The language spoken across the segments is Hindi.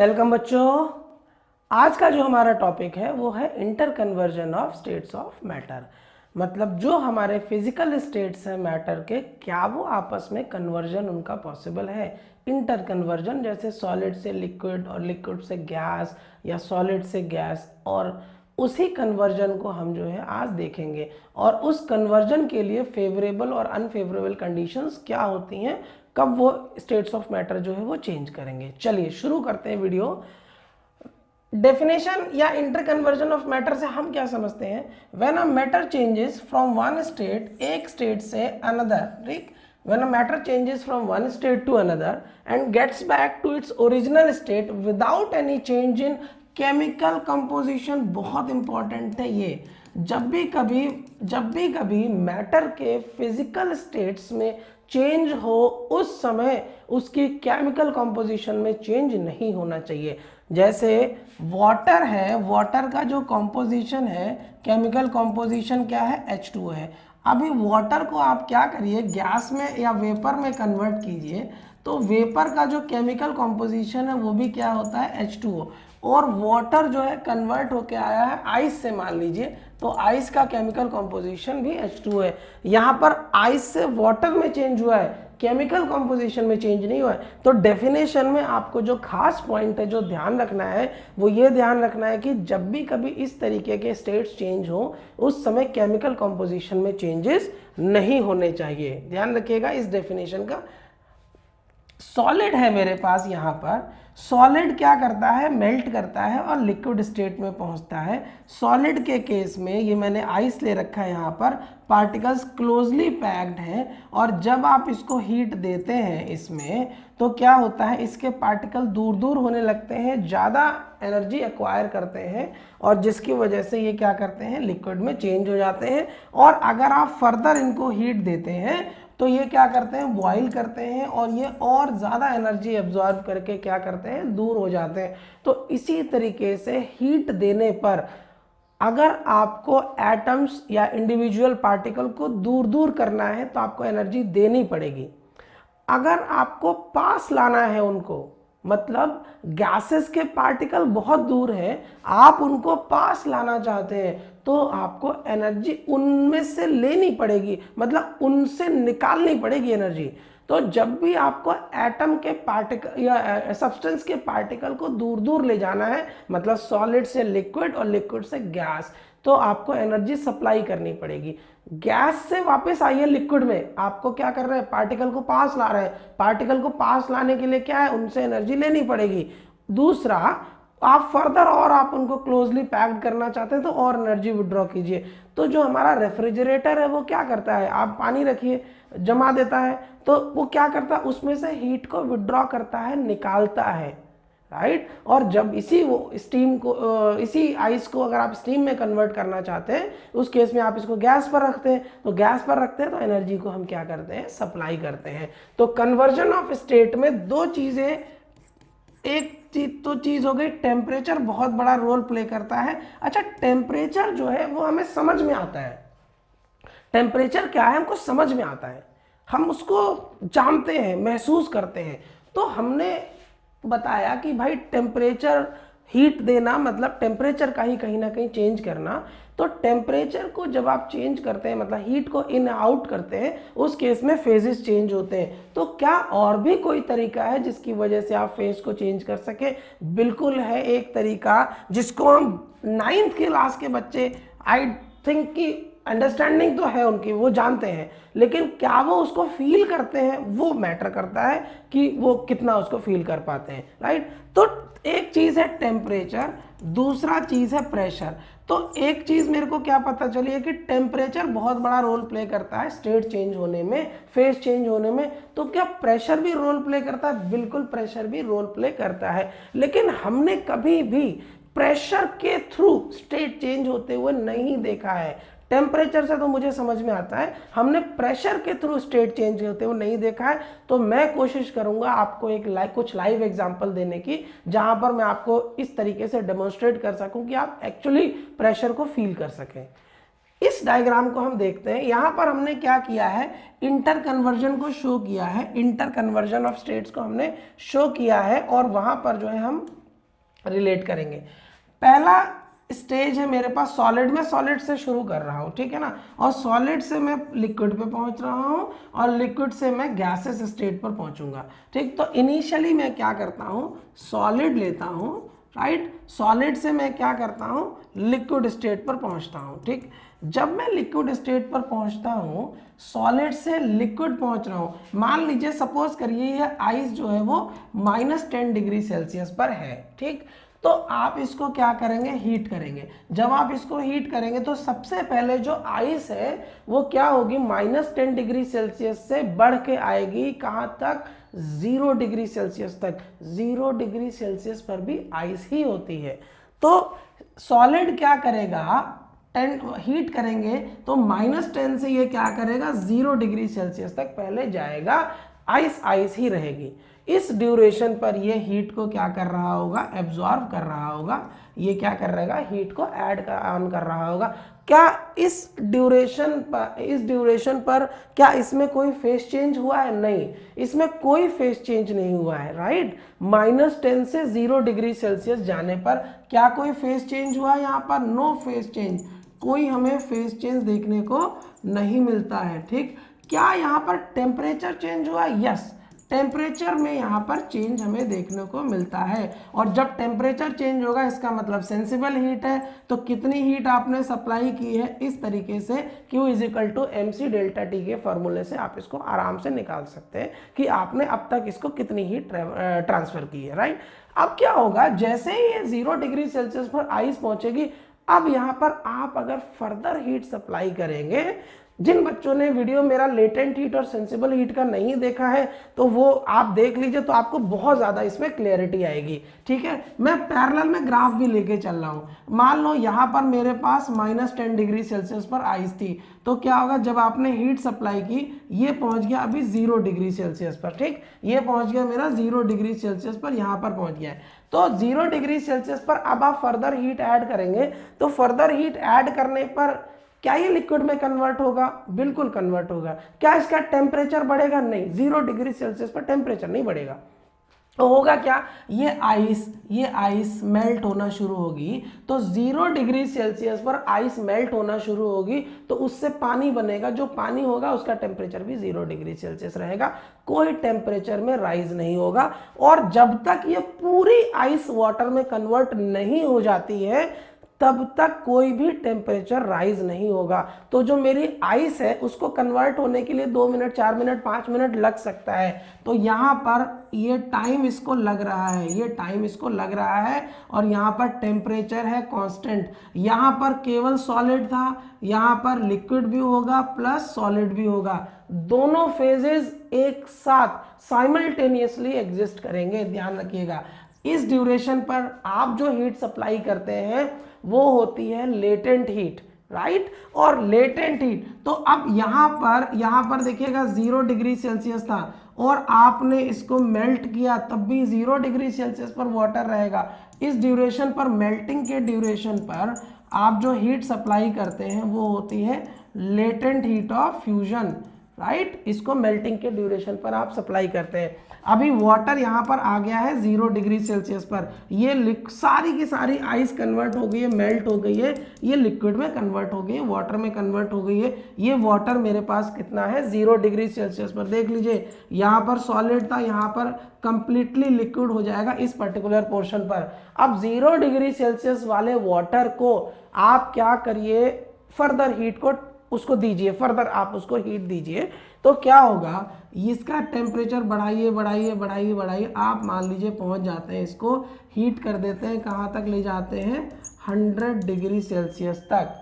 वेलकम बच्चों। आज का जो हमारा टॉपिक है वो है inter conversion of states of matter. मतलब जो हमारे फिजिकल स्टेट्स हैं मैटर के, क्या वो आपस में कन्वर्जन उनका पॉसिबल है। इंटर कन्वर्जन जैसे सॉलिड से लिक्विड और लिक्विड से गैस या सॉलिड से गैस, और उसी कन्वर्जन को हम जो है आज देखेंगे। और उस कन्वर्जन के लिए फेवरेबल और अनफेवरेबल कंडीशंस क्या होती हैं, कब वो स्टेट्स ऑफ मैटर जो है वो चेंज करेंगे। चलिए शुरू करते हैं वीडियो। डेफिनेशन या इंटर कन्वर्जन ऑफ मैटर से हम क्या समझते हैं। When a matter changes from one state, एक स्टेट से अनदर, ठीक, when a matter changes from one state to another and gets back to its original state without any change in chemical composition. बहुत इंपॉर्टेंट है ये। जब भी कभी मैटर के फिजिकल स्टेट्स में चेंज हो, उस समय उसकी केमिकल कंपोजिशन में चेंज नहीं होना चाहिए। जैसे वाटर है, वाटर का जो कंपोजिशन है, केमिकल कंपोजिशन क्या है, H2O है। अभी वाटर को आप क्या करिए, गैस में या वेपर में कन्वर्ट कीजिए, तो वेपर का जो केमिकल कंपोजिशन है वो भी क्या होता है, H2O। और वाटर जो है कन्वर्ट होके आया है आइस से, मान लीजिए, तो आइस का केमिकल कंपोजिशन भी H2O है। यहाँ पर आइस से वाटर में चेंज हुआ है, केमिकल कंपोजिशन में चेंज नहीं हुआ है। तो डेफिनेशन में आपको जो खास पॉइंट है, जो ध्यान रखना है, वो ये ध्यान रखना है कि जब भी कभी इस तरीके के स्टेट्स चेंज हो, उस समय केमिकल कंपोजिशन में चेंजेस नहीं होने चाहिए। ध्यान रखिएगा इस डेफिनेशन का। सॉलिड है मेरे पास, यहाँ पर सॉलिड क्या करता है, मेल्ट करता है और लिक्विड स्टेट में पहुंचता है। सॉलिड के केस में ये मैंने आइस ले रखा है, यहाँ पर पार्टिकल्स क्लोजली पैक्ड हैं, और जब आप इसको हीट देते हैं इसमें, तो क्या होता है, इसके पार्टिकल दूर दूर होने लगते हैं, ज़्यादा एनर्जी एक्वायर करते हैं, और जिसकी वजह से ये क्या करते हैं, लिक्विड में चेंज हो जाते हैं। और अगर आप फर्दर इनको हीट देते हैं तो ये क्या करते हैं, बॉईल करते हैं, और ये और ज़्यादा एनर्जी एब्जॉर्ब करके क्या करते हैं, दूर हो जाते हैं। तो इसी तरीके से हीट देने पर अगर आपको एटम्स या इंडिविजुअल पार्टिकल को दूर दूर करना है तो आपको एनर्जी देनी पड़ेगी। अगर आपको पास लाना है उनको, मतलब गैसेस के पार्टिकल बहुत दूर हैं, आप उनको पास लाना चाहते हैं, तो आपको एनर्जी उनमें से लेनी पड़ेगी, मतलब उनसे निकालनी पड़ेगी एनर्जी। तो जब भी आपको एटम के पार्टिकल या सब्सटेंस के पार्टिकल को दूर दूर ले जाना है, मतलब सॉलिड से लिक्विड और लिक्विड से गैस, तो आपको एनर्जी सप्लाई करनी पड़ेगी। गैस से वापस आइए लिक्विड में, आपको क्या कर रहे हैं, पार्टिकल को पास ला रहे हैं। पार्टिकल को पास लाने के लिए क्या है, उनसे एनर्जी लेनी पड़ेगी। दूसरा, आप फर्दर और आप उनको क्लोजली पैक्ड करना चाहते हैं तो और एनर्जी विड्रॉ कीजिए। तो जो हमारा रेफ्रिजरेटर है वो क्या करता है, आप पानी रखिए, जमा देता है, तो वो क्या करता है, उसमें से हीट को विड्रॉ करता है, निकालता है, राइट। और जब इसी वो स्टीम को इसी आइस को अगर आप स्टीम में कन्वर्ट करना चाहते हैं, उस केस में आप इसको गैस पर रखते हैं, तो गैस पर रखते हैं तो एनर्जी को हम क्या करते हैं, सप्लाई करते हैं। तो कन्वर्जन ऑफ स्टेट में दो चीज़ें, एक चीज हो गई टेम्परेचर, बहुत बड़ा रोल प्ले करता है। अच्छा, टेम्परेचर जो है वो हमें समझ में आता है। टेम्परेचर क्या है, हमको समझ में आता है, हम उसको जानते हैं, महसूस करते हैं। तो हमने बताया कि भाई टेम्परेचर हीट देना मतलब टेम्परेचर का ही कहीं ना कहीं चेंज करना। तो टेम्परेचर को जब आप चेंज करते हैं, मतलब हीट को इन आउट करते हैं, उस केस में फेजेस चेंज होते हैं। तो क्या और भी कोई तरीका है जिसकी वजह से आप फेज को चेंज कर सके? बिल्कुल है एक तरीका, जिसको हम 9th क्लास के बच्चे, आई थिंक कि अंडरस्टैंडिंग तो है उनकी, वो जानते हैं, लेकिन क्या वो उसको फील करते हैं, वो मैटर करता है कि वो कितना उसको फील कर पाते हैं, राइट। तो एक चीज़ है टेम्परेचर, दूसरा चीज़ है प्रेशर। तो एक चीज़ मेरे को क्या पता चली है कि टेम्परेचर बहुत बड़ा रोल प्ले करता है स्टेट चेंज होने में, फेज चेंज होने में। तो क्या प्रेशर भी रोल प्ले करता है? बिल्कुल, प्रेशर भी रोल प्ले करता है, लेकिन हमने कभी भी प्रेशर के थ्रू स्टेट चेंज होते हुए नहीं देखा है। टेम्परेचर से तो मुझे समझ में आता है, हमने प्रेशर के थ्रू स्टेट चेंज होते हुए नहीं देखा है। तो मैं कोशिश करूंगा आपको कुछ लाइव एग्जांपल देने की, जहां पर मैं आपको इस तरीके से डेमोन्स्ट्रेट कर सकूं कि आप एक्चुअली प्रेशर को फील कर सकें। इस डायग्राम को हम देखते हैं। यहां पर हमने क्या किया है, इंटर कन्वर्जन को शो किया है, इंटर कन्वर्जन ऑफ स्टेट्स को हमने शो किया है, और वहां पर जो है हम रिलेट करेंगे। पहला स्टेज है मेरे पास सॉलिड में, सॉलिड से शुरू कर रहा हूँ, ठीक है ना, और सॉलिड से मैं लिक्विड पे पहुंच रहा हूँ और लिक्विड से मैं गैसेस स्टेट पर पहुंचूंगा, ठीक। तो इनिशियली मैं क्या करता हूँ, सॉलिड लेता हूँ, राइट, सॉलिड से मैं क्या करता हूँ, लिक्विड स्टेट पर पहुंचता हूँ, ठीक। जब मैं लिक्विड स्टेट पर पहुंचता हूँ, सॉलिड से लिक्विड पहुंच रहा हूँ, मान लीजिए सपोज करिए ये आइस जो है वो -10 डिग्री सेल्सियस पर है, ठीक। तो आप इसको क्या करेंगे, हीट करेंगे। जब आप इसको हीट करेंगे तो सबसे पहले जो आइस है वो क्या होगी, -10 डिग्री सेल्सियस से बढ़ के आएगी कहाँ तक, 0 डिग्री सेल्सियस तक। 0 डिग्री सेल्सियस पर भी आइस ही होती है। तो सॉलिड क्या करेगा, 10 हीट करेंगे तो -10 से ये क्या करेगा, 0 डिग्री सेल्सियस तक पहले जाएगा, आइस आइस ही रहेगी। इस ड्यूरेशन पर ये हीट को क्या कर रहा होगा, एब्जॉर्ब कर रहा होगा, ये क्या कर रहेगा, हीट को ऐड ऑन कर रहा होगा। क्या इस ड्यूरेशन पर क्या इसमें कोई फेस चेंज हुआ है, नहीं, इसमें कोई फेस चेंज नहीं हुआ है, राइट। -10 से 0 डिग्री सेल्सियस जाने पर क्या कोई फेस चेंज हुआ है, यहाँ पर नो फेस चेंज, कोई हमें फेस चेंज देखने को नहीं मिलता है, ठीक। क्या यहाँ पर टेम्परेचर चेंज हुआ, यस, टेम्परेचर में यहाँ पर चेंज हमें देखने को मिलता है। और जब टेम्परेचर चेंज होगा इसका मतलब सेंसिबल हीट है, तो कितनी हीट आपने सप्लाई की है, इस तरीके से Q = mc डेल्टा टी के फॉर्मूले से आप इसको आराम से निकाल सकते हैं कि आपने अब तक इसको कितनी हीट ट्रांसफर की है, राइट। अब क्या होगा, जैसे ही ये 0 डिग्री सेल्सियस पर आइस पहुंचेगी, अब यहाँ पर आप अगर फर्दर हीट सप्लाई करेंगे, जिन बच्चों ने वीडियो मेरा लेटेंट हीट और सेंसिबल हीट का नहीं देखा है तो वो आप देख लीजिए, तो आपको बहुत ज़्यादा इसमें क्लैरिटी आएगी, ठीक है। मैं पैरेलल में ग्राफ भी लेके चल रहा हूँ। मान लो यहाँ पर मेरे पास -10 डिग्री सेल्सियस पर आइस थी, तो क्या होगा, जब आपने हीट सप्लाई की, ये पहुँच गया अभी 0 डिग्री सेल्सियस पर, ठीक, ये पहुँच गया मेरा 0 डिग्री सेल्सियस पर, यहाँ पर पहुँच गया है। तो 0 डिग्री सेल्सियस पर अब आप फर्दर हीट ऐड करेंगे, तो फर्दर हीट ऐड करने पर क्या ये लिक्विड में कन्वर्ट होगा, बिल्कुल कन्वर्ट होगा। क्या इसका टेम्परेचर बढ़ेगा, नहीं, 0 डिग्री सेल्सियस पर टेम्परेचर नहीं बढ़ेगा। तो होगा क्या, ये आइस मेल्ट होना शुरू होगी, तो 0 डिग्री सेल्सियस पर आइस मेल्ट होना शुरू होगी, तो उससे पानी बनेगा, जो पानी होगा उसका टेम्परेचर भी 0 डिग्री सेल्सियस रहेगा, कोई टेम्परेचर में राइज नहीं होगा। और जब तक ये पूरी आइस वाटर में कन्वर्ट नहीं हो जाती है, तब तक कोई भी टेम्परेचर राइज नहीं होगा। तो जो मेरी आइस है उसको कन्वर्ट होने के लिए 2 मिनट, 4 मिनट, 5 मिनट लग सकता है। तो यहाँ पर ये टाइम इसको लग रहा है, ये टाइम इसको लग रहा है, और यहाँ पर टेम्परेचर है कांस्टेंट। यहाँ पर केवल सॉलिड था, यहाँ पर लिक्विड भी होगा प्लस सॉलिड भी होगा, दोनों फेजेस एक साथ साइमल्टेनियसली एग्जिस्ट करेंगे, ध्यान रखिएगा। इस ड्यूरेशन पर आप जो हीट सप्लाई करते हैं वो होती है लेटेंट हीट, राइट। और लेटेंट हीट, तो अब यहाँ पर देखिएगा 0 डिग्री सेल्सियस था और आपने इसको मेल्ट किया, तब भी 0 डिग्री सेल्सियस पर वाटर रहेगा। इस ड्यूरेशन पर, मेल्टिंग के ड्यूरेशन पर आप जो हीट सप्लाई करते हैं वो होती है latent heat of fusion, right. इसको मेल्टिंग के ड्यूरेशन पर आप सप्लाई करते हैं। अभी वाटर यहाँ पर आ गया है 0 डिग्री सेल्सियस पर, ये सारी की सारी आइस कन्वर्ट हो गई है, मेल्ट हो गई है, ये लिक्विड में कन्वर्ट हो गई है, वाटर में कन्वर्ट हो गई है। ये वाटर मेरे पास कितना है, 0 डिग्री सेल्सियस पर। देख लीजिए, यहाँ पर सॉलिड था, यहाँ पर कंप्लीटली लिक्विड हो जाएगा इस पर्टिकुलर पोर्शन पर। अब 0 डिग्री सेल्सियस वाले वाटर को आप क्या करिए, फर्दर हीट को उसको दीजिए, फर्दर आप उसको हीट दीजिए, तो क्या होगा, इसका टेम्परेचर बढ़ाइए बढ़ाइए बढ़ाइए बढ़ाइए, आप मान लीजिए पहुंच जाते हैं, इसको हीट कर देते हैं, कहाँ तक ले जाते हैं, 100 डिग्री सेल्सियस तक।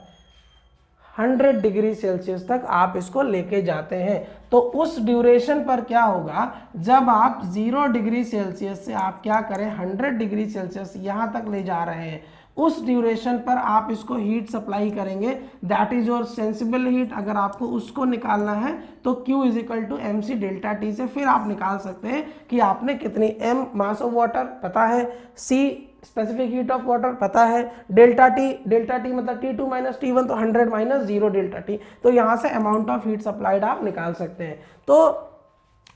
100 डिग्री सेल्सियस तक आप इसको लेके जाते हैं। तो उस ड्यूरेशन पर क्या होगा, जब आप 0 डिग्री सेल्सियस से आप क्या करें, 100 डिग्री सेल्सियस यहाँ तक ले जा रहे हैं, उस ड्यूरेशन पर आप इसको हीट सप्लाई करेंगे, that is your sensible heat. अगर आपको उसको निकालना है तो Q = mc डेल्टा टी से फिर आप निकाल सकते हैं कि आपने कितनी, m मास ऑफ वाटर पता है, C specific heat of water पता है, डेल्टा टी मतलब T2 - T1, तो 100 - 0 डेल्टा टी, तो यहाँ से अमाउंट ऑफ हीट सप्लाइड आप निकाल सकते हैं। तो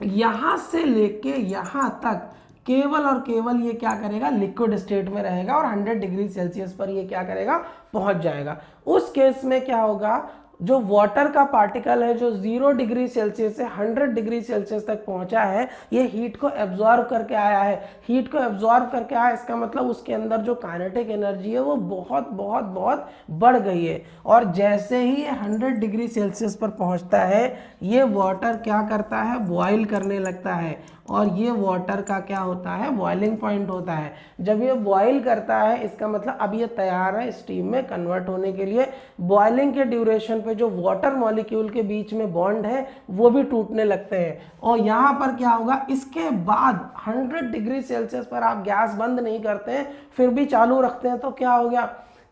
यहाँ से लेके यहाँ तक केवल और केवल ये क्या करेगा, लिक्विड स्टेट में रहेगा और 100 डिग्री सेल्सियस पर ये क्या करेगा, पहुंच जाएगा। उस केस में क्या होगा, जो वाटर का पार्टिकल है जो 0 डिग्री सेल्सियस से 100 डिग्री सेल्सियस तक पहुंचा है, ये हीट को एब्जॉर्ब करके आया है। हीट को एब्जॉर्ब करके आया, इसका मतलब उसके अंदर जो काइनेटिक एनर्जी है वो बहुत बहुत बहुत बढ़ गई है। और जैसे ही ये 100 डिग्री सेल्सियस पर पहुंचता है, ये वाटर क्या करता है, बॉयल करने लगता है। और ये वाटर का क्या होता है, बॉइलिंग पॉइंट होता है। जब ये बॉयल करता है, इसका मतलब अब ये तैयार है स्टीम में कन्वर्ट होने के लिए। बॉइलिंग के ड्यूरेशन पे जो वाटर मॉलिक्यूल के बीच में बॉन्ड है वो भी टूटने लगते हैं। और यहाँ पर क्या होगा, इसके बाद 100 डिग्री सेल्सियस पर आप गैस बंद नहीं करते हैं, फिर भी चालू रखते हैं, तो क्या हो गया,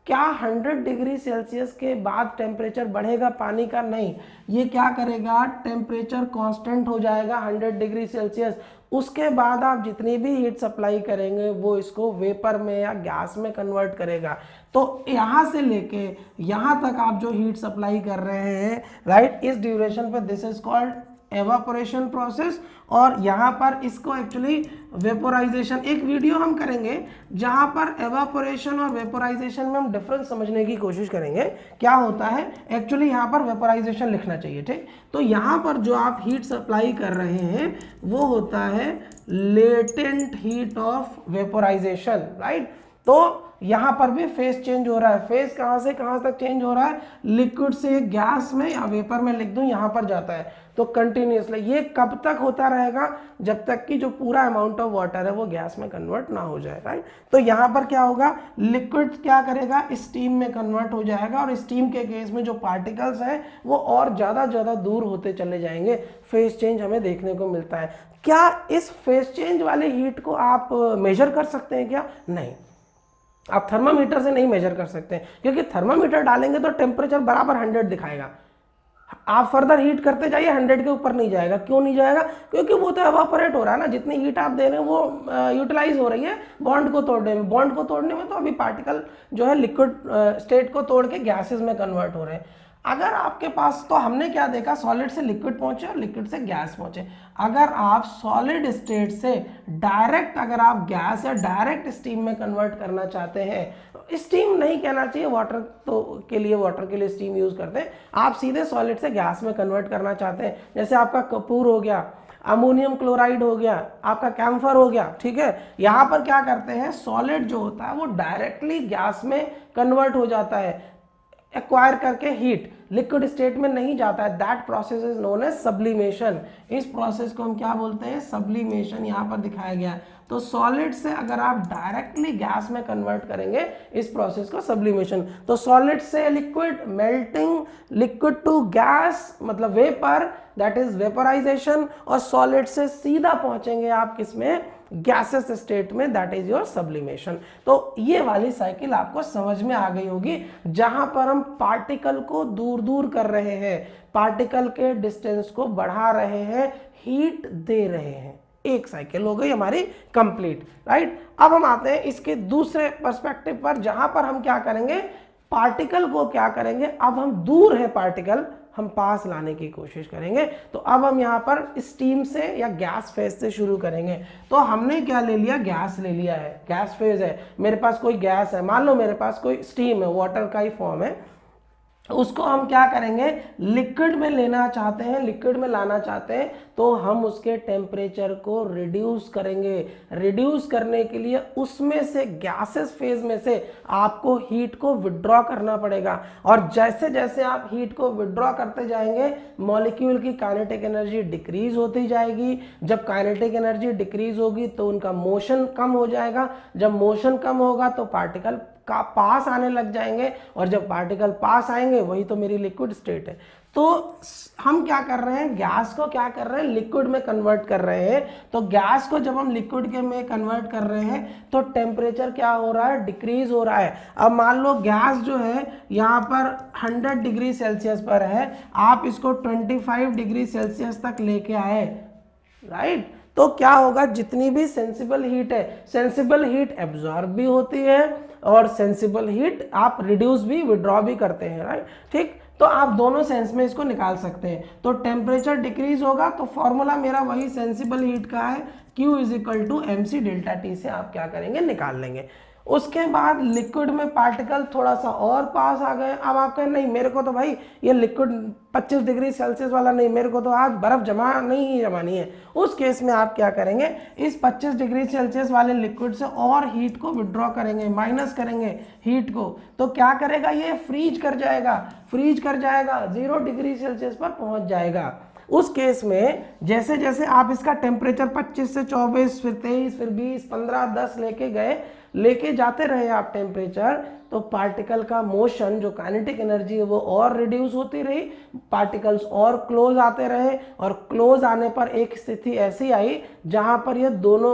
क्या 100 डिग्री सेल्सियस के बाद टेम्परेचर बढ़ेगा पानी का? नहीं, ये क्या करेगा, टेम्परेचर कांस्टेंट हो जाएगा 100 डिग्री सेल्सियस। उसके बाद आप जितनी भी हीट सप्लाई करेंगे वो इसको वेपर में या गैस में कन्वर्ट करेगा। तो यहाँ से लेके यहाँ तक आप जो हीट सप्लाई कर रहे हैं, राइट, इस ड्यूरेशन पे this is called evaporation process. और यहाँ पर इसको एक्चुअली वेपोराइजेशन, एक वीडियो हम करेंगे जहाँ पर एवापोरेशन और वेपोराइजेशन में हम डिफरेंस समझने की कोशिश करेंगे क्या होता है। एक्चुअली यहाँ पर वेपोराइजेशन लिखना चाहिए, ठीक। तो यहाँ पर जो आप हीट सप्लाई कर रहे हैं वो होता है latent heat of vaporisation, right. तो यहाँ पर भी फेज चेंज हो रहा है। फेज कहाँ से कहाँ तक चेंज हो रहा है, लिक्विड से गैस में या वेपर में लिख दूं, यहाँ पर जाता है। तो कंटिन्यूसली ये कब तक होता रहेगा, जब तक कि जो पूरा अमाउंट ऑफ वाटर है वो गैस में कन्वर्ट ना हो जाए, राइट। तो यहाँ पर क्या होगा, लिक्विड क्या करेगा, स्टीम में कन्वर्ट हो जाएगा। और स्टीम के केस में जो पार्टिकल्स हैं वो और ज़्यादा दूर होते चले जाएंगे। फेज चेंज हमें देखने को मिलता है। क्या इस फेज चेंज वाले हीट को आप मेजर कर सकते हैं क्या? नहीं, आप थर्मामीटर से नहीं मेजर कर सकते हैं, क्योंकि थर्मामीटर डालेंगे तो टेम्परेचर बराबर 100 दिखाएगा। आप फर्दर हीट करते जाइए, 100 के ऊपर नहीं जाएगा। क्यों नहीं जाएगा? क्योंकि वो तो एवापोरेट हो रहा है ना, जितनी हीट आप दे रहे हैं वो यूटिलाइज हो रही है बॉन्ड को तोड़ने में। बॉन्ड को तोड़ने में तो अभी पार्टिकल जो है लिक्विड स्टेट को तोड़ के गैसेज में कन्वर्ट हो रहे हैं। अगर आपके पास, तो हमने क्या देखा, सॉलिड से लिक्विड पहुंचे और लिक्विड से गैस पहुंचे। अगर आप सॉलिड स्टेट से डायरेक्ट, अगर आप गैस या डायरेक्ट स्टीम में कन्वर्ट करना चाहते हैं, स्टीम नहीं कहना चाहिए, वाटर के लिए स्टीम यूज करते हैं, आप सीधे सॉलिड से गैस में कन्वर्ट करना चाहते हैं, जैसे आपका कपूर हो गया, अमोनियम क्लोराइड हो गया, आपका कैम्फर हो गया, ठीक है। यहाँ पर क्या करते हैं, सॉलिड जो होता है वो डायरेक्टली गैस में कन्वर्ट हो जाता है, एक्वायर करके हीट, लिक्विड स्टेट में नहीं जाता है। That process is known as sublimation. इस प्रोसेस को हम क्या बोलते हैं, सब्लिमेशन, यहाँ पर दिखाया गया है। तो सॉलिड से अगर आप डायरेक्टली गैस में कन्वर्ट करेंगे, इस प्रोसेस को सब्लिमेशन। तो सॉलिड से liquid, melting liquid to gas मतलब वेपर, दैट इज वेपराइजेशन। और सॉलिड से सीधा पहुंचेंगे आप किसमें, गैसेस स्टेट में, दैट इज योर सब्लिमेशन। तो ये वाली साइकिल आपको समझ में आ गई होगी, जहां पर हम पार्टिकल को दूर दूर कर रहे हैं, पार्टिकल के डिस्टेंस को बढ़ा रहे हैं, हीट दे रहे हैं। एक साइकिल हो गई हमारी कंप्लीट, राइट। अब हम आते हैं इसके दूसरे पर्सपेक्टिव पर, जहां पर हम क्या करेंगे, पार्टिकल को क्या करेंगे, अब हम दूर है पार्टिकल, हम पास लाने की कोशिश करेंगे। तो अब हम यहाँ पर स्टीम से या गैस फेज से शुरू करेंगे। तो हमने क्या ले लिया, गैस ले लिया है, गैस फेज है, मेरे पास कोई गैस है, मान लो मेरे पास कोई स्टीम है, वाटर का ही फॉर्म है, उसको हम क्या करेंगे, लिक्विड में लेना चाहते हैं, लिक्विड में लाना चाहते हैं, तो हम उसके टेम्परेचर को रिड्यूस करेंगे। रिड्यूस करने के लिए उसमें से, गैसेस फेज में से आपको हीट को विड्रॉ करना पड़ेगा। और जैसे जैसे आप हीट को विड्रॉ करते जाएंगे, मॉलिक्यूल की काइनेटिक एनर्जी डिक्रीज होती जाएगी। जब काइनेटिक एनर्जी डिक्रीज होगी तो उनका मोशन कम हो जाएगा। जब मोशन कम होगा तो पार्टिकल का पास आने लग जाएंगे, और जब पार्टिकल पास आएंगे वही तो मेरी लिक्विड स्टेट है। तो हम क्या कर रहे हैं, गैस को क्या कर रहे हैं, लिक्विड में कन्वर्ट कर रहे हैं। तो गैस को जब हम लिक्विड के में कन्वर्ट कर रहे हैं तो टेम्परेचर क्या हो रहा है, डिक्रीज हो रहा है। अब मान लो गैस जो है यहाँ पर 100 डिग्री सेल्सियस पर है, आप इसको 25 डिग्री सेल्सियस तक लेके आए, राइट। तो क्या होगा, जितनी भी सेंसिबल हीट है, सेंसिबल हीट एब्जॉर्ब भी होती है और सेंसिबल हीट आप रिड्यूस भी, विड्रॉ भी करते हैं, राइट, ठीक। तो आप दोनों सेंस में इसको निकाल सकते हैं। तो टेम्परेचर डिक्रीज होगा तो फॉर्मूला मेरा वही सेंसिबल हीट का है, Q is equal to MC delta T से आप क्या करेंगे, निकाल लेंगे। उसके बाद लिक्विड में पार्टिकल थोड़ा सा और पास आ गए। अब आप कहें नहीं मेरे को तो भाई ये लिक्विड 25 डिग्री सेल्सियस वाला नहीं, मेरे को तो आज बर्फ जमानी है। उस केस में आप क्या करेंगे, इस 25 डिग्री सेल्सियस वाले लिक्विड से और हीट को विड्रॉ करेंगे, माइनस करेंगे हीट को। तो क्या करेगा, ये फ्रीज कर जाएगा 0 डिग्री सेल्सियस पर पहुंच जाएगा। उस केस में जैसे जैसे आप इसका टेम्परेचर 25 से 24 फिर 23 फिर 20 15 10 लेके जाते रहे आप टेम्परेचर, तो पार्टिकल का मोशन जो काइनेटिक एनर्जी है वो और रिड्यूस होती रही, पार्टिकल्स और क्लोज आते रहे, और क्लोज आने पर एक स्थिति ऐसी आई जहां पर ये दोनों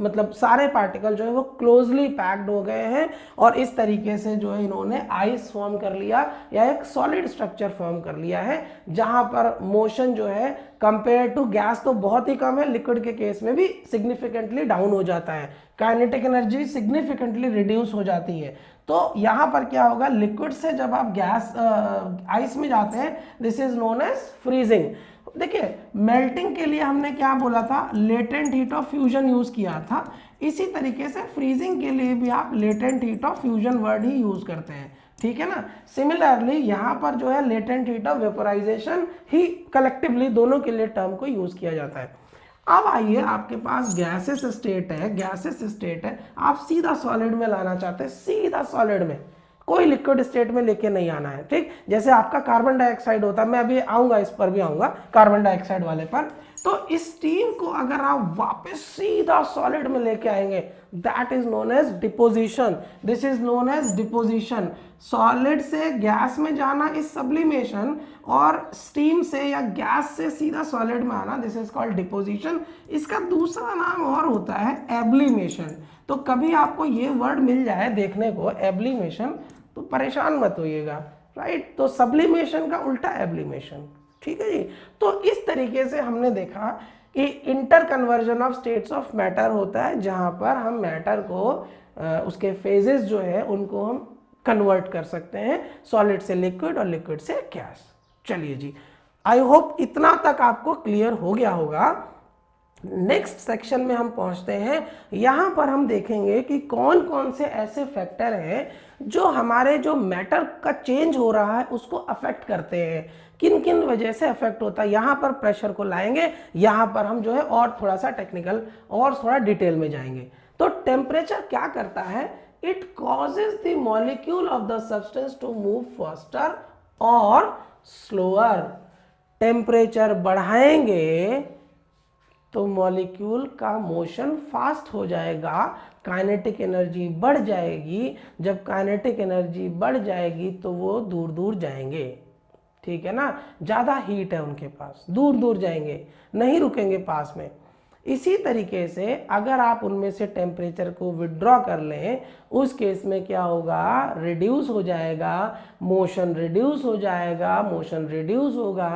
मतलब सारे पार्टिकल जो है वो क्लोजली पैक्ड हो गए हैं, और इस तरीके से जो है इन्होंने आइस फॉर्म कर लिया या एक सॉलिड स्ट्रक्चर फॉर्म कर लिया है, जहां पर मोशन जो है कंपेयर टू गैस तो बहुत ही कम है, लिक्विड के केस में भी सिग्निफिकेंटली डाउन हो जाता है, काइनेटिक एनर्जी सिग्निफिकेंटली रिड्यूस हो जाती है। तो यहां पर क्या होगा, लिक्विड से जब आप गैस आइस में जाते हैं, this is known as freezing. देखिए मेल्टिंग के लिए हमने क्या बोला था, latent heat of fusion use किया था, इसी तरीके से फ्रीजिंग के लिए भी आप latent heat of fusion word he use करते हैं, ठीक है ना। सिमिलरली यहां पर जो है latent heat of vaporisation he collectively दोनों के लिए टर्म को यूज किया जाता है। अब आइए, आपके पास गैसेस स्टेट है, आप सीधा सॉलिड में लाना चाहते हैं, सीधा सॉलिड में, कोई लिक्विड स्टेट में लेके नहीं आना है, ठीक। जैसे आपका कार्बन डाइऑक्साइड होता है, मैं अभी आऊंगा इस पर भी आऊंगा, कार्बन डाइऑक्साइड वाले पर। तो इस स्टीम को अगर आप वापस सीधा सॉलिड में लेके आएंगे, that is known as deposition, this is known as deposition. Solid से गैस में जाना इज सब्लिमेशन, और स्टीम से या गैस से सीधा सॉलिड में आना, दिस इज कॉल्ड डिपोजिशन। इसका दूसरा नाम और होता है एब्लिमेशन। तो कभी आपको ये वर्ड मिल जाए देखने को, एब्लिमेशन, तो परेशान मत होइएगा, राइट। तो सब्लिमेशन का उल्टा एब्लिमेशन, ठीक है जी। तो इस तरीके से हमने देखा कि inter conversion of states of matter होता है, जहां पर हम मैटर को उसके फेजेस जो है उनको हम कन्वर्ट कर सकते हैं, सॉलिड से लिक्विड और लिक्विड से गैस। चलिए जी, आई होप इतना तक आपको क्लियर हो गया होगा। नेक्स्ट सेक्शन में हम पहुंचते हैं, यहां पर हम देखेंगे कि कौन कौन से ऐसे फैक्टर हैं जो हमारे जो मैटर का चेंज हो रहा है उसको अफेक्ट करते हैं, किन किन वजह से अफेक्ट होता है। यहां पर प्रेशर को लाएंगे, यहां पर हम जो है और थोड़ा सा टेक्निकल और थोड़ा डिटेल में जाएंगे। तो टेम्परेचर क्या करता है, it causes the molecule of the substance to move faster और स्लोअर। टेम्परेचर बढ़ाएंगे तो मॉलिक्यूल का मोशन फास्ट हो जाएगा, काइनेटिक एनर्जी बढ़ जाएगी। जब काइनेटिक एनर्जी बढ़ जाएगी तो वो दूर दूर जाएंगे, ठीक है ना, ज़्यादा हीट है उनके पास, दूर दूर जाएंगे, नहीं रुकेंगे पास में। इसी तरीके से अगर आप उनमें से टेम्परेचर को विड्रॉ कर लें, उस केस में क्या होगा, रिड्यूस हो जाएगा, मोशन रिड्यूस हो जाएगा, मोशन रिड्यूस होगा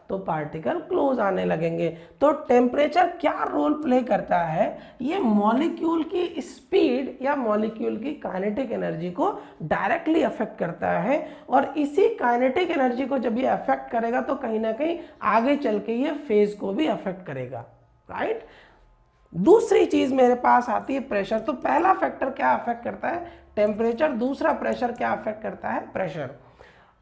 तो पार्टिकल क्लोज आने लगेंगे। तो टेम्परेचर क्या रोल प्ले करता है, ये मॉलिक्यूल की स्पीड या मॉलिक्यूल की काइनेटिक एनर्जी को डायरेक्टली अफेक्ट करता है, और इसी काइनेटिक एनर्जी को जब ये अफेक्ट करेगा तो कहीं ना कहीं आगे चल के ये फेज को भी अफेक्ट करेगा, राइट। दूसरी चीज मेरे पास आती है प्रेशर। तो पहला फैक्टर क्या अफेक्ट करता है, टेम्परेचर। दूसरा प्रेशर क्या अफेक्ट करता है, प्रेशर।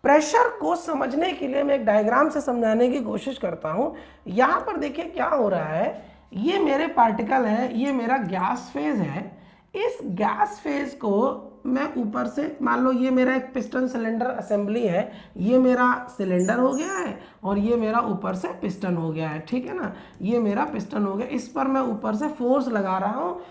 प्रेशर को समझने के लिए मैं एक डायग्राम से समझाने की कोशिश करता हूं। यहां पर देखिए क्या हो रहा है, ये मेरे पार्टिकल है, ये मेरा गैस फेज है। इस गैस फेज को मैं ऊपर से, मान लो ये मेरा एक पिस्टन सिलेंडर असेंबली है, ये मेरा सिलेंडर हो गया है और ये मेरा ऊपर से पिस्टन हो गया है, ठीक है ना, ये मेरा पिस्टन हो गया। इस पर मैं ऊपर से फोर्स लगा रहा हूँ,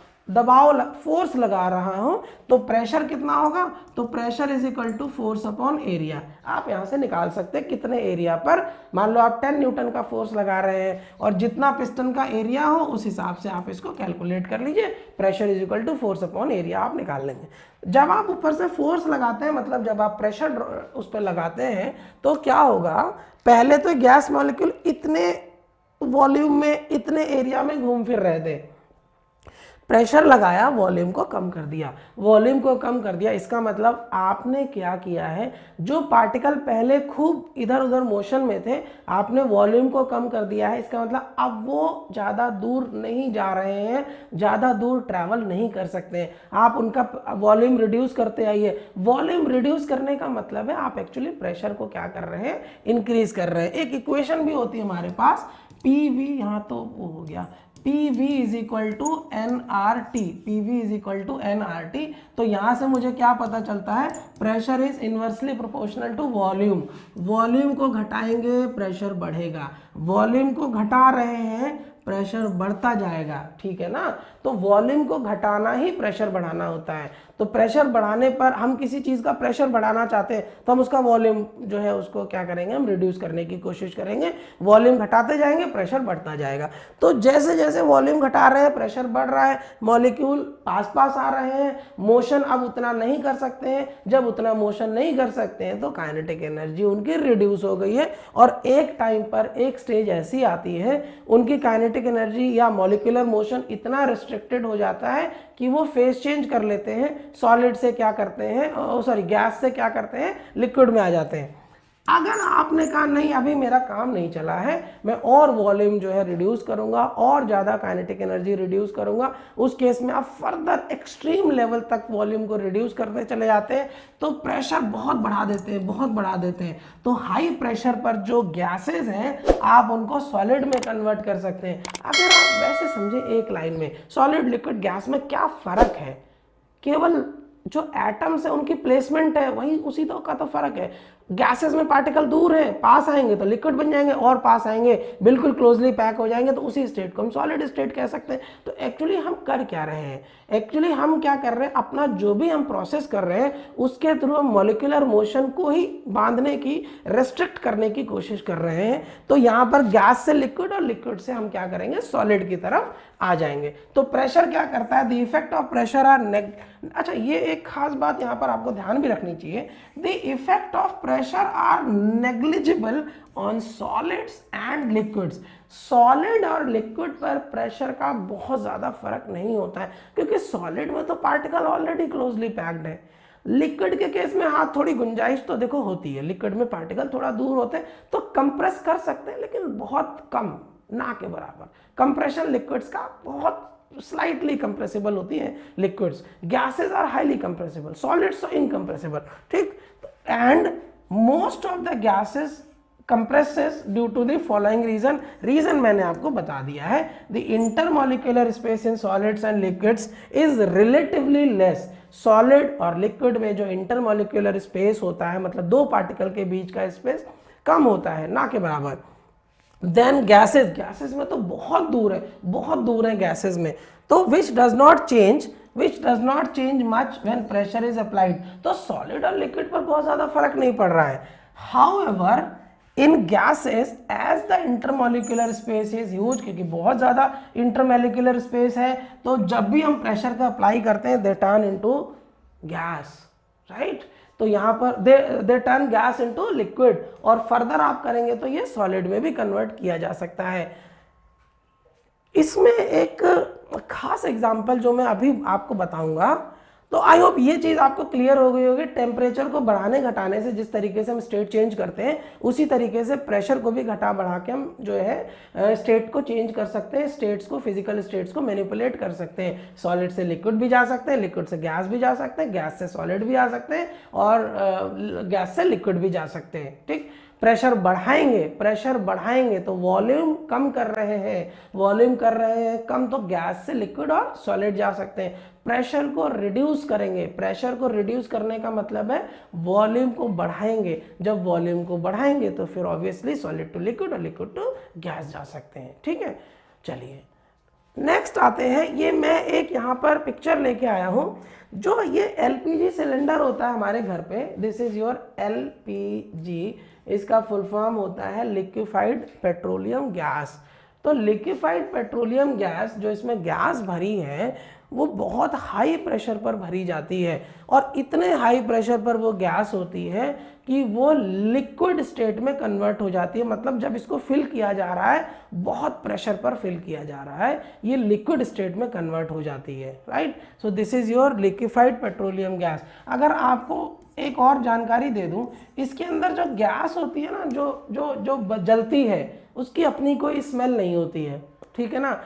फोर्स लगा रहा हूं, तो प्रेशर कितना होगा, तो pressure is equal to force upon area. आप यहां से निकाल सकते हैं कितने एरिया पर, मान लो आप 10 न्यूटन का फोर्स लगा रहे हैं और जितना पिस्टन का एरिया हो उस हिसाब से आप इसको कैलकुलेट कर लीजिए, pressure is equal to force upon area आप निकाल लेंगे। जब आप ऊपर से फोर्स लगाते हैं, मतलब जब आप प्रेशर उस पर लगाते हैं, तो क्या होगा, पहले तो गैस मॉलिक्यूल इतने वॉल्यूम में, इतने एरिया में घूम फिर रहे थे, प्रेशर लगाया, वॉल्यूम को कम कर दिया, वॉल्यूम को कम कर दिया। इसका मतलब आपने क्या किया है, जो पार्टिकल पहले खूब इधर उधर मोशन में थे, आपने वॉल्यूम को कम कर दिया है। इसका मतलब अब वो ज़्यादा दूर नहीं जा रहे हैं, ज़्यादा दूर ट्रैवल नहीं कर सकते हैं। आप उनका वॉल्यूम रिड्यूस करते आइए। वॉल्यूम रिड्यूस करने का मतलब है आप एक्चुअली प्रेशर को क्या कर रहे हैं, इंक्रीज कर रहे हैं। एक इक्वेशन भी होती है हमारे पास, पी वी, यहाँ तो वो हो गया, P V is equal to N R T, P V is equal to N R T. तो यहां से मुझे क्या पता चलता है, pressure is inversely proportional to volume. Volume को घटाएंगे प्रेशर बढ़ेगा, वॉल्यूम को घटा रहे हैं प्रेशर बढ़ता जाएगा, ठीक है ना। तो वॉल्यूम को घटाना ही प्रेशर बढ़ाना होता है। तो प्रेशर बढ़ाने पर, हम किसी चीज़ का प्रेशर बढ़ाना चाहते हैं तो हम उसका वॉल्यूम जो है उसको क्या करेंगे, हम रिड्यूस करने की कोशिश करेंगे। वॉल्यूम घटाते जाएंगे, प्रेशर बढ़ता जाएगा। तो जैसे जैसे वॉल्यूम घटा रहे हैं प्रेशर बढ़ रहा है, मॉलिक्यूल पास पास आ रहे हैं, मोशन अब उतना नहीं कर सकते हैं। जब उतना मोशन नहीं कर सकते हैं तो काइनेटिक एनर्जी उनकी रिड्यूस हो गई है। और एक टाइम पर एक स्टेज ऐसी आती है, उनकी काइनेटिक एनर्जी या मॉलिक्यूलर मोशन इतना रिस्ट्रिक्टेड हो जाता है कि वो फेस चेंज कर लेते हैं, सॉलिड से क्या करते हैं, सॉरी गैस से क्या करते हैं, लिक्विड में आ जाते हैं। अगर आपने कहा नहीं अभी मेरा काम नहीं चला है, मैं और वॉल्यूम जो है रिड्यूस करूंगा और ज़्यादा काइनेटिक एनर्जी रिड्यूस करूंगा, उस केस में आप फर्दर एक्सट्रीम लेवल तक वॉल्यूम को रिड्यूस करते चले जाते हैं, तो प्रेशर बहुत बढ़ा देते हैं, बहुत बढ़ा देते हैं। तो हाई प्रेशर पर जो गैसेज हैं आप उनको सॉलिड में कन्वर्ट कर सकते हैं। अगर आप वैसे समझे एक लाइन में, सॉलिड लिक्विड गैस में क्या फ़र्क है, केवल जो एटम्स है उनकी प्लेसमेंट है, वही उसी तो का तो फर्क है। गैसेस में पार्टिकल दूर है, पास आएंगे तो लिक्विड बन जाएंगे, और पास आएंगे बिल्कुल क्लोजली पैक हो जाएंगे, तो उसी स्टेट को हम सॉलिड स्टेट कह सकते हैं। तो एक्चुअली हम कर क्या रहे हैं, एक्चुअली हम क्या कर रहे हैं, अपना जो भी हम प्रोसेस कर रहे हैं उसके थ्रू हम मॉलिक्यूलर मोशन को ही बांधने की, रेस्ट्रिक्ट करने की कोशिश कर रहे हैं। तो यहाँ पर गैस से लिक्विड और लिक्विड से हम क्या करेंगे, सॉलिड की तरफ आ जाएंगे। तो प्रेशर क्या करता है, the effect of pressure are अच्छा, ये एक खास बात यहाँ पर आपको ध्यान भी रखनी चाहिए, the effect of pressure are negligible on solids and liquids. Solid और लिक्विड पर प्रेशर का बहुत ज़्यादा फर्क नहीं होता है, क्योंकि सॉलिड में तो पार्टिकल ऑलरेडी क्लोजली पैक्ड है। लिक्विड के केस में हाँ थोड़ी गुंजाइश तो देखो होती है, लिक्विड में पार्टिकल थोड़ा दूर होते हैं तो कंप्रेस कर सकते हैं, लेकिन बहुत कम, ना के बराबर। कंप्रेशन लिक्विड्स का बहुत स्लाइटली कंप्रेसिबल होती है liquids, gases are highly compressible, solids incompressible, ठीक। And most of the gases compresses due to the following reason मैंने आपको बता दिया है। the intermolecular space in solids and liquids is relatively less। Solid और लिक्विड में जो इंटरमोलिकुलर स्पेस होता है, मतलब दो पार्टिकल के बीच का स्पेस कम होता है, ना के बराबर। देन गैसेस में तो बहुत दूर है, बहुत दूर है गैसेस में, तो which does not change much when pressure is applied। तो सॉलिड और लिक्विड पर बहुत ज़्यादा फर्क नहीं पड़ रहा है। However, in gases as the intermolecular space is huge, क्योंकि बहुत ज़्यादा इंटरमोलिकुलर स्पेस है, तो जब भी हम प्रेशर का अप्लाई करते हैं they turn into gas, right. तो यहाँ पर they turn gas into liquid, और फर्दर आप करेंगे तो ये सॉलिड में भी कन्वर्ट किया जा सकता है। इसमें एक खास एग्जांपल जो मैं अभी आपको बताऊंगा, तो आई होप ये चीज़ आपको क्लियर हो गई होगी। टेम्परेचर को बढ़ाने घटाने से जिस तरीके से हम स्टेट चेंज करते हैं, उसी तरीके से प्रेशर को भी घटा बढ़ा के हम जो है स्टेट को चेंज कर सकते हैं, स्टेट्स को, फिजिकल स्टेट्स को मैनिपुलेट कर सकते हैं। सॉलिड से लिक्विड भी जा सकते हैं, लिक्विड से गैस भी जा सकते हैं, गैस से सॉलिड भी आ सकते हैं, और गैस से लिक्विड भी जा सकते हैं, ठीक। प्रेशर बढ़ाएंगे तो वॉल्यूम कम कर रहे हैं कम, तो गैस से लिक्विड और सॉलिड जा सकते हैं। प्रेशर को रिड्यूस करेंगे, प्रेशर को रिड्यूस करने का मतलब है वॉल्यूम को बढ़ाएंगे। जब वॉल्यूम को बढ़ाएंगे तो फिर ऑब्वियसली सॉलिड टू लिक्विड और लिक्विड टू गैस जा सकते हैं, ठीक है। चलिए नेक्स्ट आते हैं। ये मैं एक यहाँ पर पिक्चर लेके आया हूँ, जो ये एलपीजी सिलेंडर होता है हमारे घर पे, दिस इज योर एलपीजी, इसका फुल फॉर्म होता है लिक्विफाइड पेट्रोलियम गैस, तो लिक्विफाइड पेट्रोलियम गैस जो इसमें गैस भरी है वो बहुत हाई प्रेशर पर भरी जाती है, और इतने हाई प्रेशर पर वो गैस होती है कि वो लिक्विड स्टेट में कन्वर्ट हो जाती है। मतलब जब इसको फिल किया जा रहा है, बहुत प्रेशर पर फिल किया जा रहा है, ये लिक्विड स्टेट में कन्वर्ट हो जाती है, right. So this is your liquefied petroleum gas. अगर आपको एक और जानकारी दे दूं, इसके अंदर जो गैस होती है ना, जो जो जो जलती है, उसकी अपनी कोई स्मेल नहीं होती है, ठीक है ना।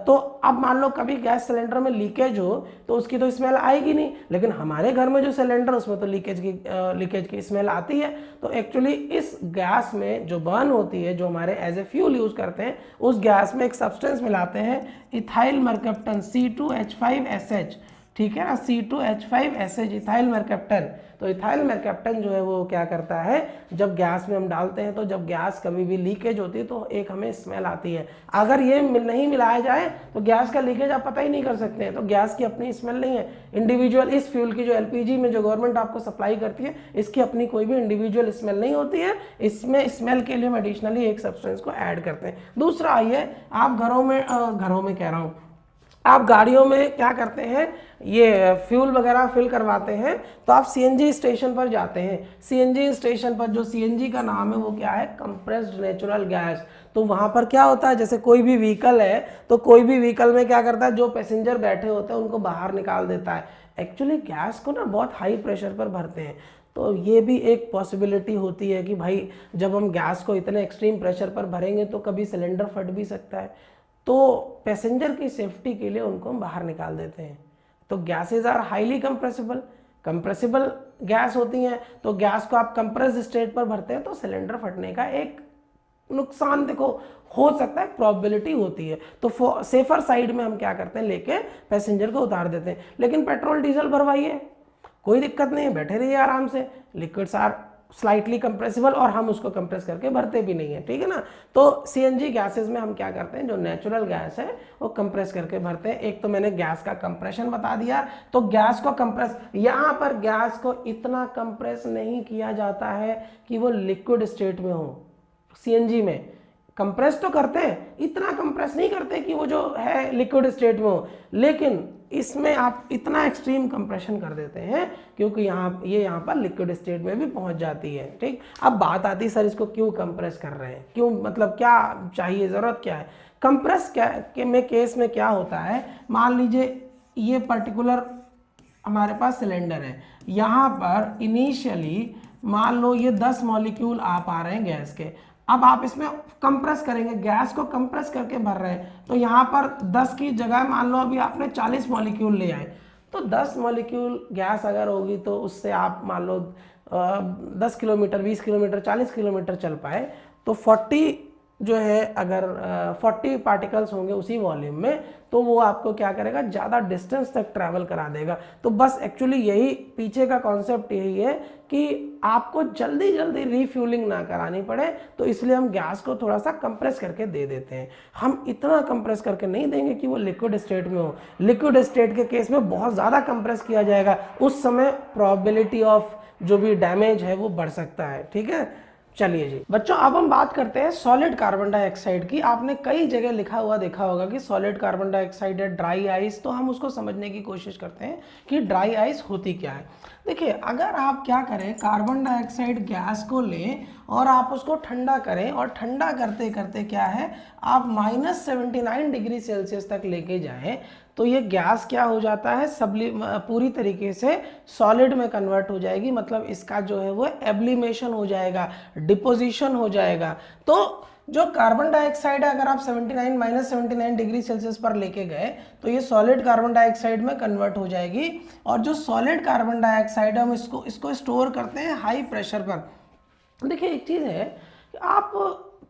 तो अब मान लो कभी गैस सिलेंडर में लीकेज हो तो उसकी तो स्मेल आएगी नहीं, लेकिन हमारे घर में जो सिलेंडर उसमें तो लीकेज की स्मेल आती है। तो एक्चुअली इस गैस में जो बर्न होती है, जो हमारे एज ए फ्यूल यूज करते हैं, उस गैस में एक सब्सटेंस मिलाते हैं इथाइल मरकप्टन C2H5SH, ठीक है ना, C2H5SH इथाइल मरकप्टन। तो इथाइल मरकप्टन जो है वो क्या करता है, जब गैस में हम डालते हैं तो जब गैस कभी भी लीकेज होती है तो एक हमें स्मेल आती है। अगर ये नहीं मिलाया जाए तो गैस का लीकेज आप पता ही नहीं कर सकते हैं। तो गैस की अपनी स्मेल नहीं है इंडिविजुअल। इस फ्यूल की जो LPG में जो गवर्नमेंट आपको सप्लाई करती है, इसकी अपनी कोई भी इंडिविजुअल स्मेल नहीं होती है। इसमें स्मेल के लिए हम एडिशनली एक सब्सटेंस को ऐड करते हैं। दूसरा आइए, आप घरों में कह रहा हूँ, आप गाड़ियों में क्या करते हैं, ये फ्यूल वगैरह फिल करवाते हैं तो आप CNG स्टेशन पर जाते हैं। CNG स्टेशन पर जो CNG का नाम है वो क्या है, कंप्रेस्ड नेचुरल गैस। तो वहाँ पर क्या होता है, जैसे कोई भी व्हीकल है तो कोई भी व्हीकल में क्या करता है, जो पैसेंजर बैठे होते हैं उनको बाहर निकाल देता है। एक्चुअली गैस को ना बहुत हाई प्रेशर पर भरते हैं, तो ये भी एक पॉसिबिलिटी होती है कि भाई जब हम गैस को इतने एक्सट्रीम प्रेशर पर भरेंगे तो कभी सिलेंडर फट भी सकता है। तो पैसेंजर की सेफ्टी के लिए उनको हम बाहर निकाल देते हैं। तो gases are highly compressible gas होती हैं। तो गैस को आप कंप्रेस्ड स्टेट पर भरते हैं तो सिलेंडर फटने का एक नुकसान देखो हो सकता है, प्रोबेबिलिटी होती है। तो सेफर साइड में हम क्या करते हैं, लेके पैसेंजर को उतार देते हैं। लेकिन पेट्रोल डीजल भरवाइए, कोई दिक्कत नहीं है, बैठे रहिए आराम से, लिक्विड्स आर स्लाइटली कंप्रेसिबल और हम उसको कंप्रेस करके भरते भी नहीं है, ठीक है ना। तो CNG गैसेस में हम क्या करते हैं, जो नेचुरल गैस है वो कंप्रेस करके भरते हैं। एक तो मैंने गैस का कंप्रेशन बता दिया। तो गैस को कंप्रेस, यहाँ पर गैस को इतना कंप्रेस नहीं किया जाता है कि वो लिक्विड स्टेट में हो। CNG में कंप्रेस तो करते हैं, इतना कंप्रेस नहीं करते कि वो जो है लिक्विड स्टेट में हो, लेकिन इसमें आप इतना एक्सट्रीम कंप्रेशन कर देते हैं क्योंकि यहाँ पर लिक्विड स्टेट में भी पहुंच जाती है, ठीक। अब बात आती है, सर इसको क्यों कंप्रेस कर रहे हैं, क्यों, मतलब क्या चाहिए, ज़रूरत क्या है। कंप्रेस केस में क्या होता है, मान लीजिए ये पर्टिकुलर हमारे पास सिलेंडर है, यहाँ पर इनिशियली मान लो ये 10 मॉलिक्यूल आप आ रहे हैं गैस के। अब आप इसमें कंप्रेस करेंगे, गैस को कंप्रेस करके भर रहे हैं, तो यहाँ पर 10 की जगह मान लो अभी आपने 40 मॉलिक्यूल ले आए, तो 10 मॉलिक्यूल गैस अगर होगी तो उससे आप मान लो 10 किलोमीटर, 20 किलोमीटर, 40 किलोमीटर चल पाए, तो 40 जो है, अगर 40 पार्टिकल्स होंगे उसी वॉल्यूम में, तो वो आपको क्या करेगा, ज़्यादा डिस्टेंस तक ट्रैवल करा देगा। तो बस एक्चुअली यही पीछे का कॉन्सेप्ट यही है कि आपको जल्दी जल्दी रीफ्यूलिंग ना करानी पड़े, तो इसलिए हम गैस को थोड़ा सा कंप्रेस करके दे देते हैं। हम इतना कंप्रेस करके नहीं देंगे कि वो लिक्विड स्टेट में हो। लिक्विड स्टेट के केस में बहुत ज़्यादा कंप्रेस किया जाएगा, उस समय प्रोबेबिलिटी ऑफ जो भी डैमेज है वो बढ़ सकता है, ठीक है। चलिए जी बच्चों, अब हम बात करते हैं सॉलिड कार्बन डाइऑक्साइड की। आपने कई जगह लिखा हुआ देखा होगा कि सॉलिड कार्बन डाइऑक्साइड है ड्राई आइस, तो हम उसको समझने की कोशिश करते हैं कि ड्राई आइस होती क्या है। देखिए, अगर आप क्या करें, कार्बन डाइऑक्साइड गैस को लें और आप उसको ठंडा करें, और ठंडा करते करते क्या है, आप -79 डिग्री सेल्सियस तक लेके जाएं, तो ये गैस क्या हो जाता है, पूरी तरीके से सॉलिड में कन्वर्ट हो जाएगी। मतलब इसका जो है वो एब्लिमेशन हो जाएगा, डिपोजिशन हो जाएगा। तो जो कार्बन डाइऑक्साइड है, अगर आप -79 डिग्री सेल्सियस पर लेके गए तो ये सॉलिड कार्बन डाइऑक्साइड में कन्वर्ट हो जाएगी। और जो सॉलिड कार्बन डाइऑक्साइड है, हम इसको स्टोर करते हैं हाई प्रेशर पर। देखिए, एक चीज़ है कि आप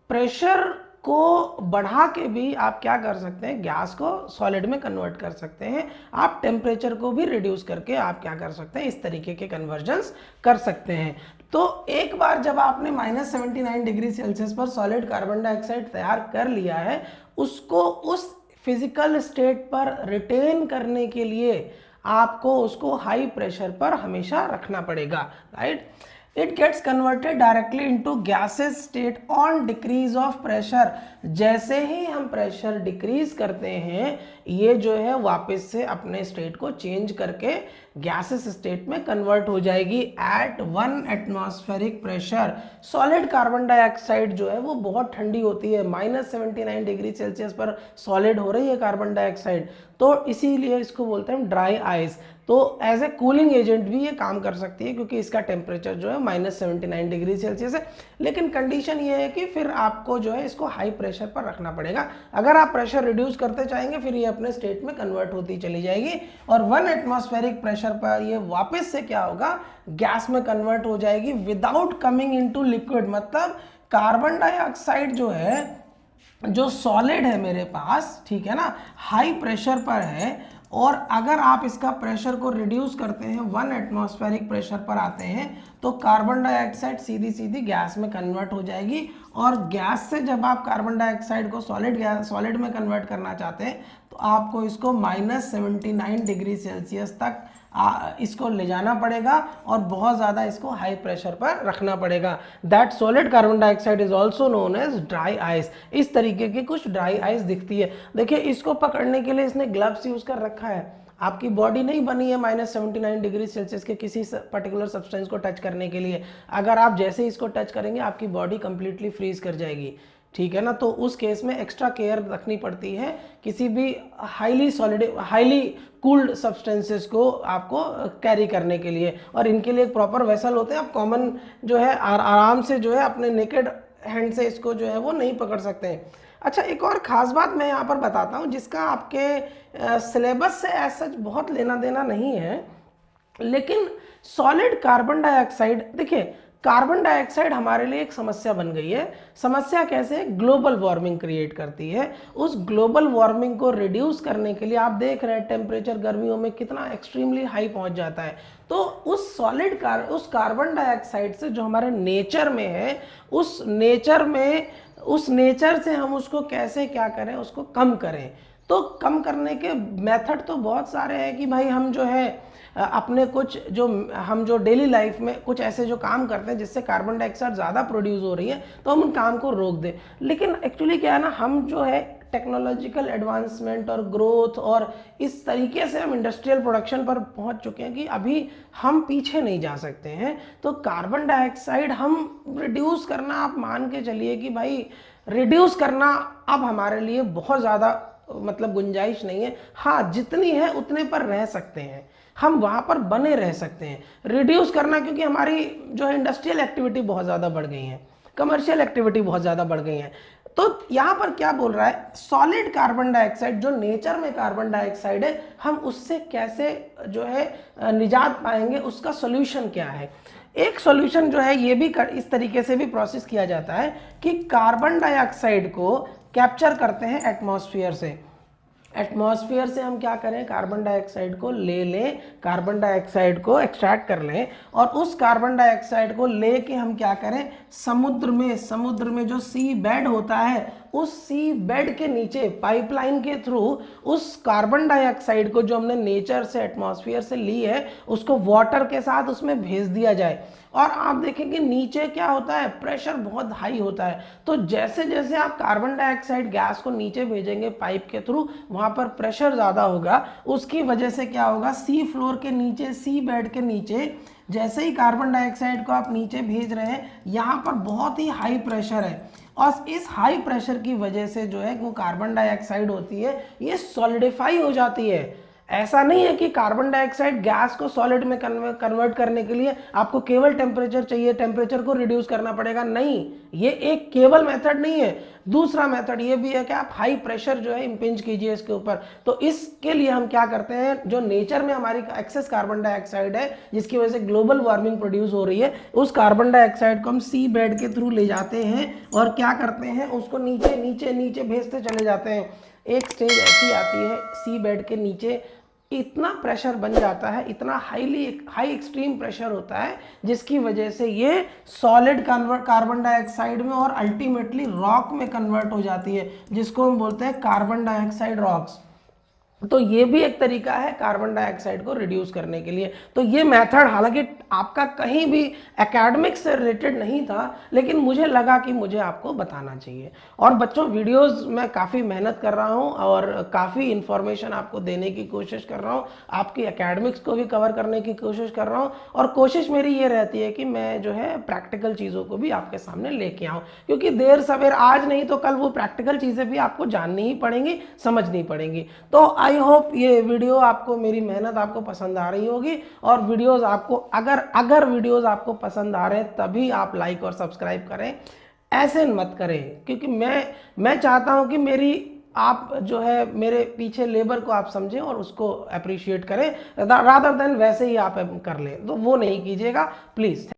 प्रेशर को बढ़ा के भी आप क्या कर सकते हैं, गैस को सॉलिड में कन्वर्ट कर सकते हैं। आप टेम्परेचर को भी रिड्यूस करके आप क्या कर सकते हैं, इस तरीके के कन्वर्जन्स कर सकते हैं। तो एक बार जब आपने -79 डिग्री सेल्सियस पर सॉलिड कार्बन डाइऑक्साइड तैयार कर लिया है, उसको उस फिजिकल स्टेट पर रिटेन करने के लिए आपको उसको हाई प्रेशर पर हमेशा रखना पड़ेगा, right. It gets converted directly into gases state on decrease of pressure. जैसे ही हम प्रेशर डिक्रीज करते हैं ये जो है वापस से अपने स्टेट को चेंज करके गैसेस स्टेट में कन्वर्ट हो जाएगी at 1 atmospheric pressure. Solid carbon dioxide जो है वो बहुत ठंडी होती है, -79 डिग्री सेल्सियस पर सॉलिड हो रही है कार्बन डाइऑक्साइड, तो इसीलिए इसको बोलते हैं ड्राई आइस। तो एज ए कूलिंग एजेंट भी ये काम कर सकती है क्योंकि इसका टेम्परेचर जो है -79 डिग्री सेल्सियस है। लेकिन कंडीशन ये है कि फिर आपको जो है इसको हाई प्रेशर पर रखना पड़ेगा। अगर आप प्रेशर रिड्यूस करते जाएंगे फिर ये अपने स्टेट में कन्वर्ट होती चली जाएगी और 1 एटमॉस्फेरिक प्रेशर पर ये वापस से क्या होगा, गैस में कन्वर्ट हो जाएगी विदाउट कमिंग इनटू लिक्विड। मतलब कार्बन डाइऑक्साइड जो है, जो सॉलिड है मेरे पास, ठीक है ना, हाई प्रेशर पर है, और अगर आप इसका प्रेशर को रिड्यूस करते हैं 1 एटमॉस्फेरिक प्रेशर पर आते हैं तो कार्बन डाइऑक्साइड सीधी सीधी गैस में कन्वर्ट हो जाएगी। और गैस से जब आप कार्बन डाइऑक्साइड को सॉलिड में कन्वर्ट करना चाहते हैं तो आपको इसको -79 डिग्री सेल्सियस तक इसको ले जाना पड़ेगा और बहुत ज़्यादा इसको हाई प्रेशर पर रखना पड़ेगा। That solid carbon dioxide is also known as dry ice. इस तरीके की कुछ ड्राई आइस दिखती है। देखिए इसको पकड़ने के लिए इसने ग्लव्स यूज़ कर रखा है। आपकी बॉडी नहीं बनी है -79 डिग्री सेल्सियस के किसी पर्टिकुलर सब्सटेंस को टच करने के लिए। अगर आप जैसे ही इसको टच करेंगे आपकी बॉडी कंप्लीटली फ्रीज कर जाएगी, ठीक है ना। तो उस केस में एक्स्ट्रा केयर रखनी पड़ती है किसी भी हाईली कूल्ड सब्सटेंसेस को आपको कैरी करने के लिए, और इनके लिए एक प्रॉपर वेसल होते हैं। आप कॉमन जो है आराम से जो है अपने नेकेड हैंड से इसको जो है वो नहीं पकड़ सकते हैं। अच्छा, एक और ख़ास बात मैं यहाँ पर बताता हूँ जिसका आपके सिलेबस से एज सच बहुत लेना देना नहीं है, लेकिन सॉलिड कार्बन डाइऑक्साइड, देखिए कार्बन डाइऑक्साइड हमारे लिए एक समस्या बन गई है। समस्या कैसे? ग्लोबल वार्मिंग क्रिएट करती है। उस ग्लोबल वार्मिंग को रिड्यूस करने के लिए आप देख रहे हैं टेम्परेचर गर्मियों में कितना एक्सट्रीमली हाई पहुंच जाता है। तो उस कार्बन डाइऑक्साइड से जो हमारे नेचर में है, उस नेचर से हम उसको कैसे क्या करें, उसको कम करें। तो कम करने के मेथड तो बहुत सारे हैं कि भाई हम जो है अपने हम जो डेली लाइफ में कुछ ऐसे जो काम करते हैं जिससे कार्बन डाइऑक्साइड ज़्यादा प्रोड्यूस हो रही है तो हम उन काम को रोक दें। लेकिन एक्चुअली क्या है ना, हम जो है टेक्नोलॉजिकल एडवांसमेंट और ग्रोथ और इस तरीके से हम इंडस्ट्रियल प्रोडक्शन पर पहुंच चुके हैं कि अभी हम पीछे नहीं जा सकते हैं। तो कार्बन डाइऑक्साइड हम रिड्यूस करना, आप मान के चलिए कि भाई रिड्यूस करना अब हमारे लिए बहुत ज़्यादा मतलब गुंजाइश नहीं है। हाँ, जितनी है उतने पर रह सकते हैं, हम वहाँ पर बने रह सकते हैं। रिड्यूस करना क्योंकि हमारी जो है इंडस्ट्रियल एक्टिविटी बहुत ज़्यादा बढ़ गई है, कमर्शियल एक्टिविटी बहुत ज़्यादा बढ़ गई है। तो यहाँ पर क्या बोल रहा है, सॉलिड कार्बन डाइऑक्साइड जो नेचर में कार्बन डाइऑक्साइड है, हम उससे कैसे जो है निजात पाएंगे, उसका सोल्यूशन क्या है। एक सॉल्यूशन जो है ये भी इस तरीके से भी प्रोसेस किया जाता है कि कार्बन डाइऑक्साइड को कैप्चर करते हैं एटमॉस्फेयर से। एटमॉस्फेयर से हम क्या करें, कार्बन डाइऑक्साइड को ले लें, कार्बन डाइऑक्साइड को एक्सट्रैक्ट कर लें और उस कार्बन डाइऑक्साइड को लेके हम क्या करें, समुद्र में जो सी बेड होता है उस सी बेड के नीचे पाइपलाइन के थ्रू उस कार्बन डाइऑक्साइड को जो हमने नेचर से एटमॉस्फेयर से ली है उसको वाटर के साथ उसमें भेज दिया जाए। और आप देखेंगे नीचे क्या होता है, प्रेशर बहुत हाई होता है। तो जैसे जैसे आप कार्बन डाइऑक्साइड गैस को नीचे भेजेंगे पाइप के थ्रू, वहाँ पर प्रेशर ज़्यादा होगा। उसकी वजह से क्या होगा, सी फ्लोर के नीचे, सी बेड के नीचे जैसे ही कार्बन डाइऑक्साइड को आप नीचे भेज रहे हैं, यहाँ पर बहुत ही हाई प्रेशर है और इस हाई प्रेशर की वजह से जो है वो कार्बन डाइऑक्साइड होती है ये सॉलिडिफाई हो जाती है। ऐसा नहीं है कि कार्बन डाइऑक्साइड गैस को सॉलिड में कन्वर्ट करने के लिए आपको केवल टेम्परेचर चाहिए, टेम्परेचर को रिड्यूस करना पड़ेगा, नहीं, ये एक केवल मेथड नहीं है। दूसरा मेथड ये भी है कि आप हाई प्रेशर जो है इंपिंज कीजिए इसके ऊपर। तो इसके लिए हम क्या करते हैं, जो नेचर में हमारी एक्सेस कार्बन डाइऑक्साइड है जिसकी वजह से ग्लोबल वार्मिंग प्रोड्यूस हो रही है, उस कार्बन डाइऑक्साइड को हम सी बेड के थ्रू ले जाते हैं और क्या करते हैं, उसको नीचे नीचे नीचे भेजते चले जाते हैं। एक स्टेज ऐसी आती है, सी बेड के नीचे इतना प्रेशर बन जाता है, इतना हाई एक्सट्रीम प्रेशर होता है जिसकी वजह से ये सॉलिड कार्बन डाइऑक्साइड में और अल्टीमेटली रॉक में कन्वर्ट हो जाती है, जिसको हम बोलते हैं कार्बन डाइऑक्साइड रॉक्स। तो ये भी एक तरीका है कार्बन डाइऑक्साइड को रिड्यूस करने के लिए। तो ये मेथड हालांकि आपका कहीं भी एकेडमिक से रिलेटेड नहीं था, लेकिन मुझे लगा कि मुझे आपको बताना चाहिए। और बच्चों, वीडियोस में काफ़ी मेहनत कर रहा हूँ और काफ़ी इन्फॉर्मेशन आपको देने की कोशिश कर रहा हूँ, आपकी एकेडमिक्स को भी कवर करने की कोशिश कर रहा हूँ, और कोशिश मेरी ये रहती है कि मैं जो है प्रैक्टिकल चीज़ों को भी आपके सामने लेके आऊँ, क्योंकि देर सवेर आज नहीं तो कल वो प्रैक्टिकल चीज़ें भी आपको जाननी ही पड़ेंगी, समझनी पड़ेंगी। तो आई होप ये वीडियो आपको, मेरी मेहनत आपको पसंद आ रही होगी। और वीडियोस आपको अगर वीडियोस आपको पसंद आ रहे हैं तभी आप लाइक और सब्सक्राइब करें, ऐसे मत करें, क्योंकि मैं चाहता हूं कि मेरी आप जो है मेरे पीछे लेबर को आप समझें और उसको अप्रिशिएट करें, रादर देन वैसे ही आप कर लें, तो वो नहीं कीजिएगा प्लीज़।